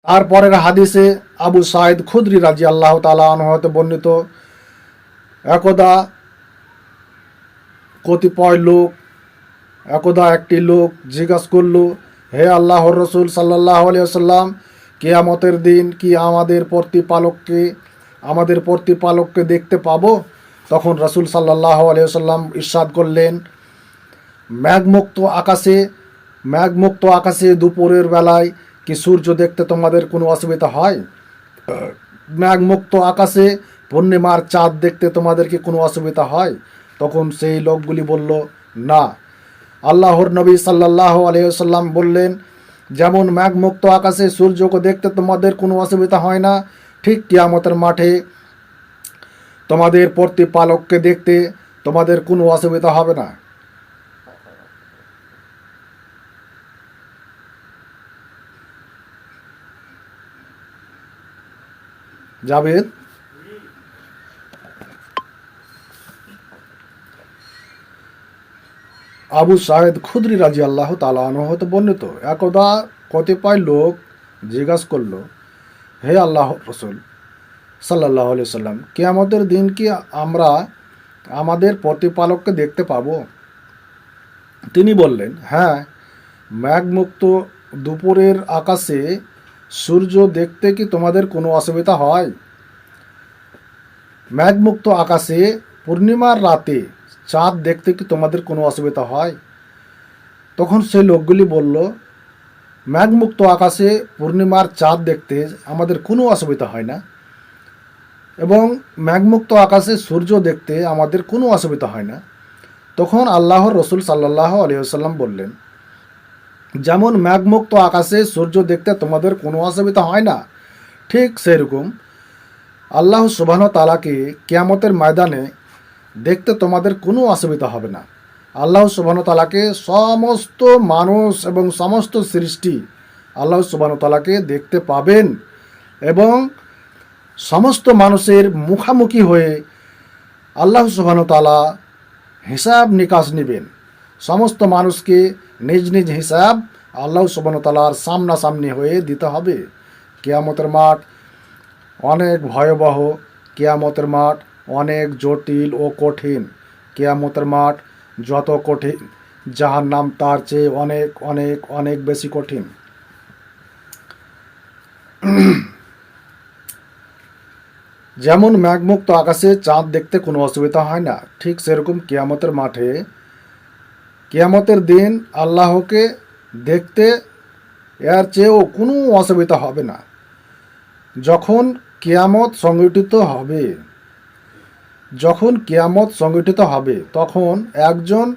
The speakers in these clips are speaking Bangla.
তারপরের হাদিসে আবু সাইদ খুদরি রাদিয়াল্লাহু তাআলা আনহু হতে বর্ণিত, একদা একটি লোক জিজ্ঞাসা করল, হে আল্লাহর রসুল সাল্লাল্লাহু আলাইহি ওয়াসাল্লাম, কিয়ামতের দিন কি আমাদের প্রতিপালককে দেখতে পাবো? তখন রসুল সাল্লাল্লাহু আলাইহি ওয়াসাল্লাম ইরশাদ করলেন, মেঘমুক্ত আকাশে দুপুরের বেলায় কি সূর্য দেখতে তোমাদের কোনো অসুবিধা হয়? মেঘমুক্ত আকাশে পূর্ণিমার চাঁদ দেখতে তোমাদের কি কোনো অসুবিধা হয়? তখন সেই লোকগুলি বলল, না। আল্লাহর নবী সাল্লাল্লাহু আলাইহি ওয়াসাল্লাম বললেন, যেমন মেঘমুক্ত আকাশে সূর্যকে দেখতে তোমাদের কোনো অসুবিধা হয় না, ঠিক কিয়ামতের মাঠে তোমাদের প্রতিপালককে দেখতে তোমাদের কোনো অসুবিধা হবে না। জাবেদ, আবু সাইদ খুদরি রাদিয়াল্লাহু তাআলা আনহু হতে বর্ণিত, একদা কতিপয় লোক জিজ্ঞাসা করল, হে আল্লাহর রাসূল সাল্লাল্লাহু আলাইহি সাল্লাম, কিয়ামতের দিন কি আমরা আমাদের প্রতিপালককে দেখতে পাবো? তিনি বললেন, হ্যাঁ, মেঘমুক্ত দুপুরের আকাশে সূর্য দেখতে কি তোমাদের কোনো অসুবিধা হয়? মেঘমুক্ত আকাশে পূর্ণিমার রাতে চাঁদ দেখতে কি তোমাদের কোনো অসুবিধা হয়? তখন সেই লোকগুলি বলল, মেঘমুক্ত আকাশে পূর্ণিমার চাঁদ দেখতে আমাদের কোনো অসুবিধা হয় না, এবং মেঘমুক্ত আকাশে সূর্য দেখতে আমাদের কোনো অসুবিধা হয় না। তখন আল্লাহর রসুল সাল্লাল্লাহু আলাইহি ওয়াসাল্লাম বললেন, যেমন মেঘমুক্ত আকাশে সূর্য দেখতে তোমাদের কোনো অসুবিধা হয় না, ঠিক সেরকম আল্লাহ সুবহানাহু ওয়া তাআলাকে কিয়ামতের ময়দানে দেখতে তোমাদের কোনো অসুবিধা হবে না। আল্লাহ সুবহানাহু ওয়া তাআলাকে সমস্ত মানুষ এবং সমস্ত সৃষ্টি আল্লাহ সুবহানাহু ওয়া তাআলাকে দেখতে পাবেন, এবং সমস্ত মানুষের মুখামুখি হয়ে আল্লাহ সুবহানাহু ওয়া তাআলা হিসাব নিকাশ নেবেন। সমস্ত মানুষকে নিজ নিজ হিসাব আল্লাহ সুবহানাহু ওয়া তাআলার সামনাসামনি হয়ে দিতে হবে। কিয়ামতের মাঠ অনেক ভয়াবহ, কিয়ামতের মাঠ অনেক জটিল ও কঠিন। কিয়ামতের মাঠ যত কঠিন, জাহান্নাম তার চেয়ে অনেক অনেক অনেক বেশি কঠিন। যেমন মেঘমুক্ত আকাশে চাঁদ দেখতে কোনো অসুবিধা হয় না, ঠিক সেরকম কিয়ামতের মাঠে কিয়ামতের দিন আল্লাহকে দেখতে এর চেয়েও কোনো অসুবিধা হবে না। যখন কিয়ামত সংগঠিত হবে তখন একজন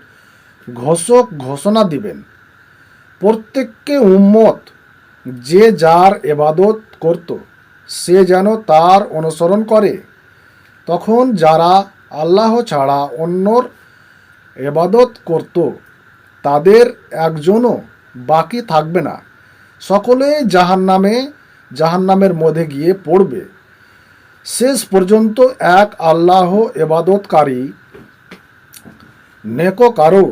ঘোষক ঘোষণা দিবেন, প্রত্যেককে উম্মত যে যার ইবাদত করত সে যেন তার অনুসরণ করে। তখন যারা আল্লাহ ছাড়া অন্যর ইবাদত করত তাদের একজনও বাকি থাকবে না, সকলে জাহান্নামের মধ্যে গিয়ে পড়বে। শেষ পর্যন্ত এক আল্লাহ ইবাদতকারী নেককারও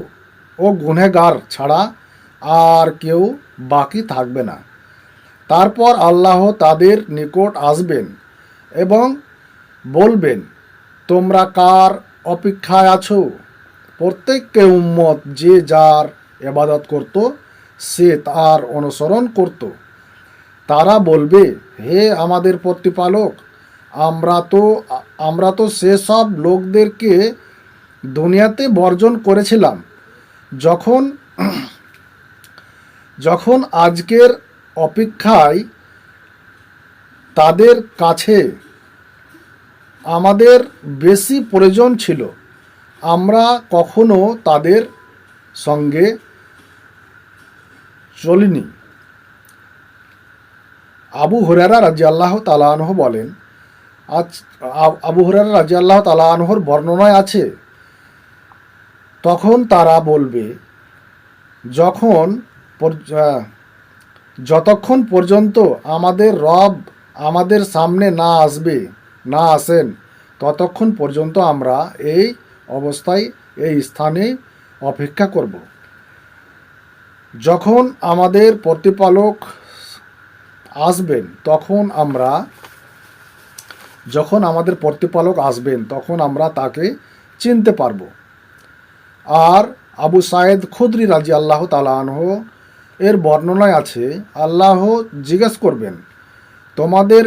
ও গুনহগার ছাড়া আর কেউ বাকি থাকবে না। তারপর আল্লাহ তাদের নিকট আসবেন এবং বলবেন, তোমরা কার অপেক্ষায় আছো? প্রত্যেককে উম্মত যে যার ইবাদত করত সে তার অনুসরণ করত। তারা বলবে, হে আমাদের প্রতিপালক, আমরা তো সেসব লোকদেরকে দুনিয়াতে বর্জন করেছিলাম যখন আজকের অপেক্ষায় তাদের কাছে আমাদের বেশি প্রয়োজন ছিল, আমরা কখনো তাদের সঙ্গে চলিনি। আবু হুরায়রা রাদিয়াল্লাহু তাআলা আনহু বলেন, আবু হুরায়রা রাদিয়াল্লাহু তাআলা আনহুর বর্ণনায় আছে, তখন তারা বলবে, যতক্ষণ পর্যন্ত আমাদের রব আমাদের সামনে না আসেন ততক্ষণ পর্যন্ত আমরা এই অবস্থায় এই স্থানে অপেক্ষা করব। যখন আমাদের প্রতিপালক আসবেন তখন আমরা, যখন আমাদের প্রতিপালক আসবেন তখন আমরা তাকে চিনতে পারবো। আর আবু সাইদ খুদরি রাজি আল্লাহ তাআলা আনহু এর বর্ণনায় আছে, আল্লাহ জিজ্ঞেস করবেন, তোমাদের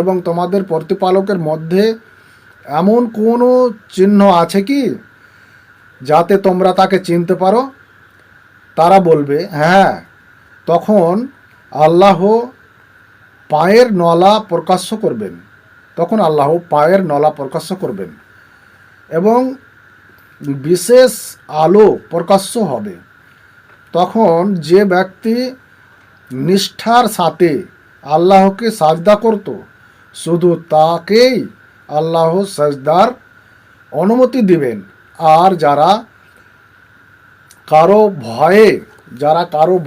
এবং তোমাদের প্রতিপালকের মধ্যে এমন কোনো চিহ্ন আছে কি যাতে তোমরা তাকে চিনতে পারো? তারা বলবে হ্যাঁ। তখন আল্লাহ পায়ের নলা প্রকাশ্য করবেন, এবং বিশেষ আলো প্রকাশ্য হবে। তখন যে ব্যক্তি নিষ্ঠার সাথে আল্লাহকে সাজদা করত, শুধু তাকেই আল্লাহ সাজদার অনুমতি দিবেন। আর যারা কারো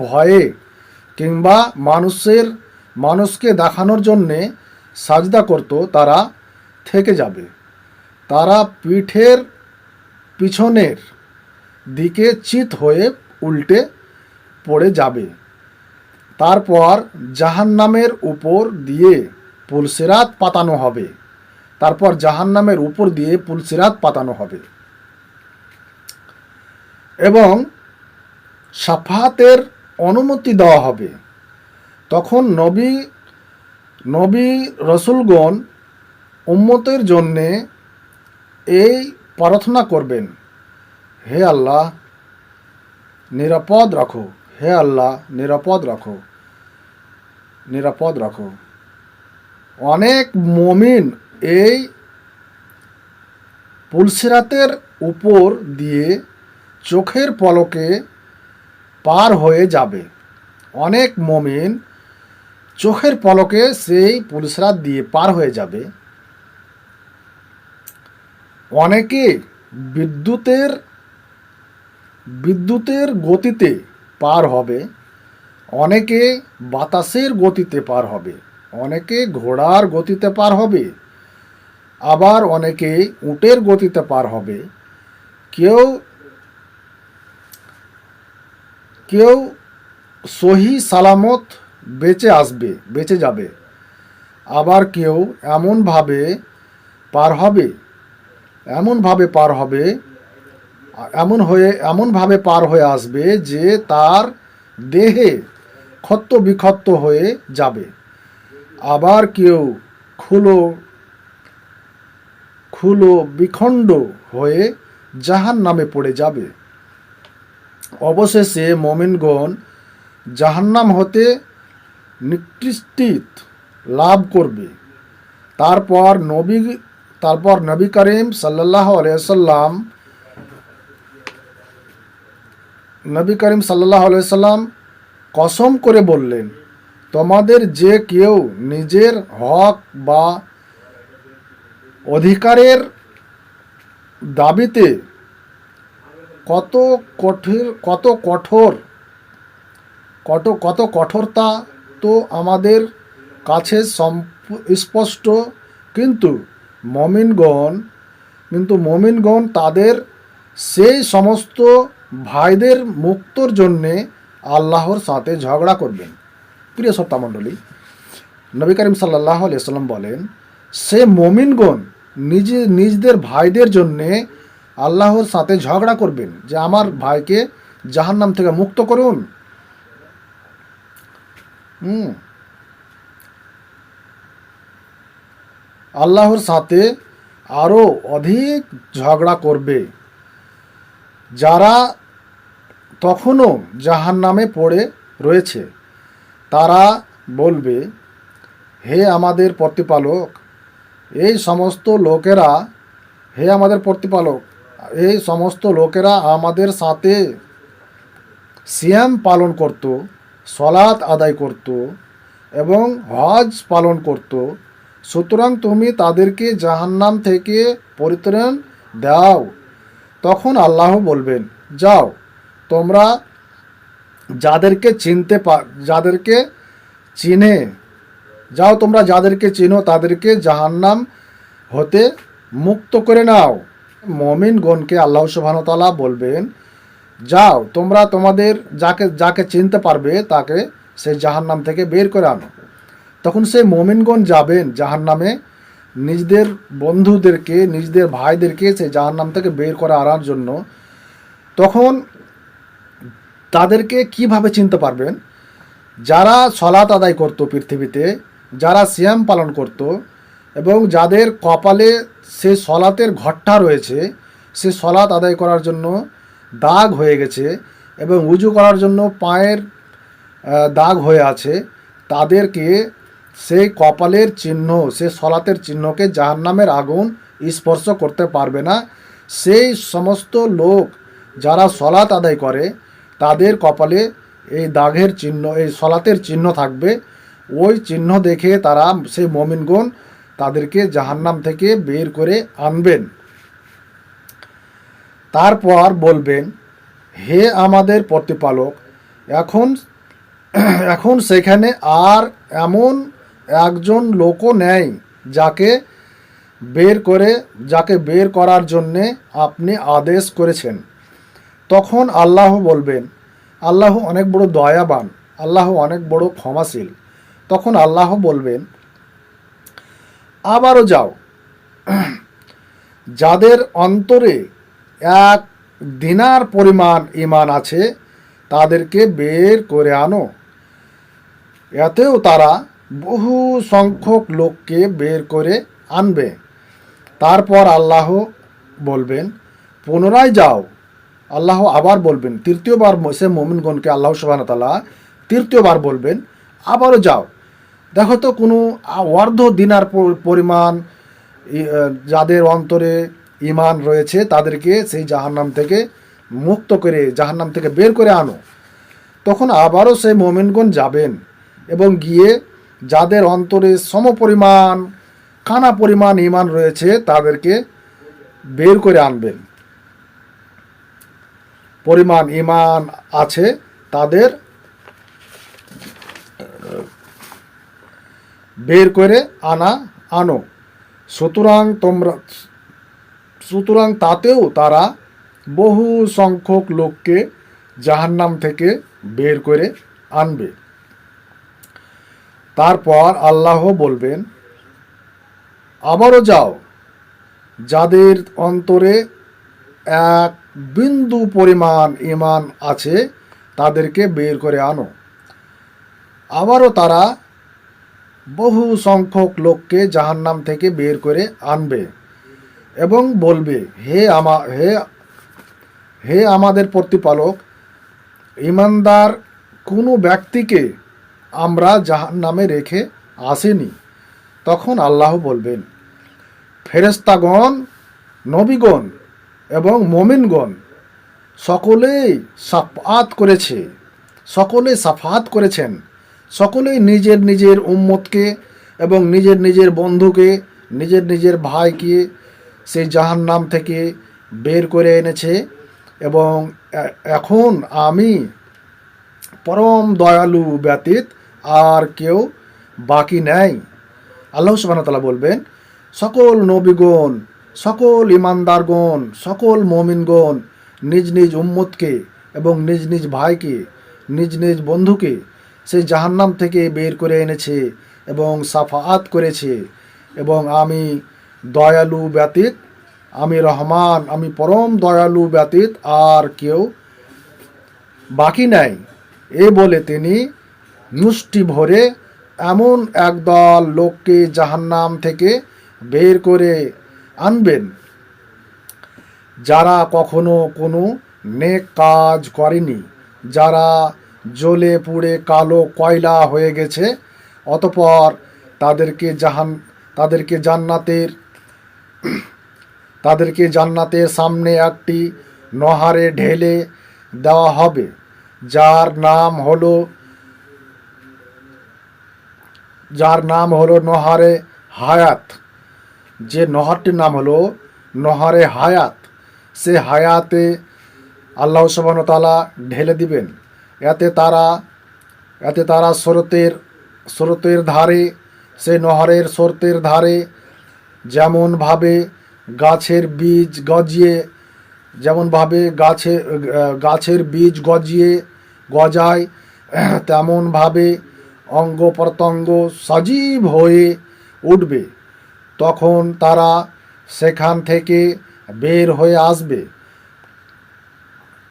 ভয়ে কিংবা মানুষকে দেখানোর জন্যে সাজদা করত, তারা থেকে যাবে। তারা পিঠের পিছনের দিকে চিত হয়ে উল্টে পড়ে যাবে। তারপর জাহান্নামের উপর দিয়ে পুলসিরাত পাতানো হবে এবং শাফাতের অনুমতি দেওয়া হবে। তখন নবী রসুলগণ উম্মতের জন্যে এই প্রার্থনা করবেন, হে আল্লাহ নিরাপদ রাখো, হে আল্লাহ নিরাপদ রাখো। অনেক মুমিন এই পুলসিরাতের উপর দিয়ে চোখের পলকে পার হয়ে যাবে। অনেক মুমিন চোখের পলকে সেই পুলসিরাত দিয়ে পার হয়ে যাবে। অনেকে বিদ্যুতের গতিতে পার হবে, অনেকে বাতাসের গতিতে পার হবে, অনেকে ঘোড়ার গতিতে পার হবে, আবার অনেকে উটের গতিতে পার হবে। কেউ সহি সালামত বেঁচে যাবে, আবার কেউ এমনভাবে পার হয়ে আসবে যে তার দেহে ক্ষত বিক্ষত হয়ে যাবে। আবার কেউ খুলো বিখণ্ড হয়ে জাহান্নামে পড়ে যাবে। অবশেষে মুমিনগণ জাহান্নাম হতে নিকৃষ্টি লাভ করবে। তারপর নবী করিম সাল্লাল্লাহু আলাইহি সাল্লাম কসম করে বললেন, তোমাদের যে কেউ নিজের হক বা অধিকারের দাবিতে কত কঠোরতা তো আমাদের কাছে স্পষ্ট, কিন্তু মুমিনগণ তাদের সেই সমস্ত ভাইদের মুক্তর জন্যে আল্লাহর সাথে ঝগড়া করবেন। প্রিয় শ্রোতামণ্ডলী, নবী করিম সাল্লাল্লাহু আলাইহি সাল্লাম বলেন, সে মুমিনগণ নিজদের ভাইদের জন্যে আল্লাহর সাথে ঝগড়া করবেন যে আমার ভাইকে জাহান্নাম থেকে মুক্ত করুন। আল্লাহর সাথে আরও অধিক ঝগড়া করবে যারা তখনও জাহান্নামে পড়ে রয়েছে। তারা বলবে, হে আমাদের প্রতিপালক, এই সমস্ত লোকেরা আমাদের সাথে সিয়াম পালন করত, সলাত আদায় করত এবং হজ পালন করত। সুতরাং তুমি তাদেরকে জাহান্নাম থেকে পরিত্রাণ দাও। তখন আল্লাহ বলবেন, যাও তোমরা যাদেরকে চিনো তাদেরকে জাহান্নাম হতে মুক্ত করে নাও। মুমিনগণকে আল্লাহ সুবহানাহু ওয়া তাআলা বলবেন, যাও তোমরা তোমাদের যাকে চিনতে পারবে তাকে সেই জাহান্নাম থেকে বের করে আনো। তখন সেই মুমিনগণ যাবেন জাহান্নামে, নিজেদের বন্ধুদেরকে, নিজেদের ভাইদেরকে সেই জাহান্নাম থেকে বের করে আনার জন্য। তখন তাদেরকে কিভাবে চিনতে পারবেন? যারা সলাত আদায় করত পৃথিবীতে, যারা সিয়াম পালন করত, এবং যাদের কপালে সে সলাতের ঘট্টা রয়েছে, সে সলাত আদায় করার জন্য দাগ হয়ে গেছে, এবং উজু করার জন্য পায়ের দাগ হয়ে আছে, তাদেরকে সেই কপালের চিহ্ন, সে সলাতের চিহ্নকে জাহান্নামের আগুন স্পর্শ করতে পারবে না। সেই সমস্ত লোক যারা সলাত আদায় করে, তাদের কপালে এই দাগের চিহ্ন, এই সলাতের চিহ্ন থাকবে। ওই চিহ্ন দেখে তারা, সেই মুমিনগণ, তাদেরকে জাহান্নাম থেকে বের করে আনবেন। তারপর বলবেন, হে আমাদের প্রতিপালক, এখন সেখানে আর এমন একজন লোকও নেই যাকে বের করার জন্যে আপনি আদেশ করেছেন। তখন আল্লাহ বলবেন, আল্লাহ অনেক বড় দয়াবান, আল্লাহ অনেক বড় ক্ষমাশীল। তখন আল্লাহ বলবেন, আবারও যাও, যাদের অন্তরে 1 দিনার পরিমাণ ঈমান আছে তাদেরকে বের করে আনো। এতেও তারা বহু সংখ্যক লোককে বের করে আনবে। তারপর আল্লাহ বলবেন, পুনরায় যাও। আল্লাহ আবার বলবেন, তৃতীয়বার সে মুমিনগণকে আল্লাহ সুবহানাহু ওয়া তাআলা তৃতীয়বার বলবেন, আবারও যাও। দেখো তো, কোনো অর্ধ দিনার পরিমাণ যাদের অন্তরে ঈমান রয়েছে তাদেরকে সেই জাহান্নাম থেকে মুক্ত করে, জাহান্নাম থেকে বের করে আনো। তখন আবারও সেই মুমিনগণ যাবেন এবং গিয়ে যাদের অন্তরে সমপরিমাণ, কানা পরিমাণ ঈমান রয়েছে তাদেরকে বের করে আনবেন। পরিমাণ ঈমান আছে তাদের বের করে আনো। সুতরাং তাতেও তারা বহু সংখ্যক লোককে জাহান্নাম থেকে বের করে আনবে। তারপর আল্লাহ বলবেন, আবারও যাও, যাদের অন্তরে 1 বিন্দু পরিমাণ ঈমান আছে তাদেরকে বের করে আনো। আবারও তারা বহু সংখ্যক লোককে জাহান্নাম থেকে বের করে আনবে এবং বলবে, হে আমাদের প্রতিপালক, ঈমানদার কোনো ব্যক্তিকে আমরা জাহান্নামে রেখে আসিনি। তখন আল্লাহ বলবেন, ফেরেশতাগণ, নবীগণ এবং মুমিনগণ সকলেই সাফাত করেছেন, সকলেই নিজের নিজের উম্মতকে এবং নিজের নিজের বন্ধুকে, নিজের নিজের ভাইকে সেই জাহান্নাম থেকে বের করে এনেছে। এবং এখন আমি পরম দয়ালু ব্যতীত আর কেউ বাকি নেই। আল্লাহ সুবহানাহু ওয়া তাআলা বলবেন, সকল নবীগণ, সকল ঈমানদারগণ, সকল মুমিনগণ নিজ নিজ উম্মতকে এবং নিজ নিজ ভাইকে, নিজ নিজ বন্ধুকে সেই জাহান্নাম থেকে বের করে এনেছে এবং সাফাত করেছে। এবং আমি দয়ালু ব্যতীত, আমি রহমান, আমি পরম দয়ালু ব্যতীত আর কেউ বাকি নাই। এ বলে তিনি মুষ্টি ভরে এমন একদল লোককে জাহান্নাম থেকে বের করে আনবেন যারা কখনো কোনো নেক কাজ করেনি, যারা জ্বলে পুড়ে কালো কয়লা হয়ে গেছে। অতঃপর তাদেরকে জান্নাতের সামনে একটি নহরে ঢেলে দেওয়া হবে, যার নাম হলো নহরে হায়াত। যে নহরটির নাম হলো নহরে হায়াত, সে হায়াতে আল্লাহ সুবহানাহু ওয়া তাআলা ঢেলে দিবেন। এতে তারা স্রোতের ধারে, সে নহরের স্রোতের ধারে যেমনভাবে গাছের বীজ গজায়, তেমনভাবে অঙ্গ প্রত্যঙ্গ সজীব হয়ে উঠবে। তখন তারা সেখান থেকে বের হয়ে আসবে।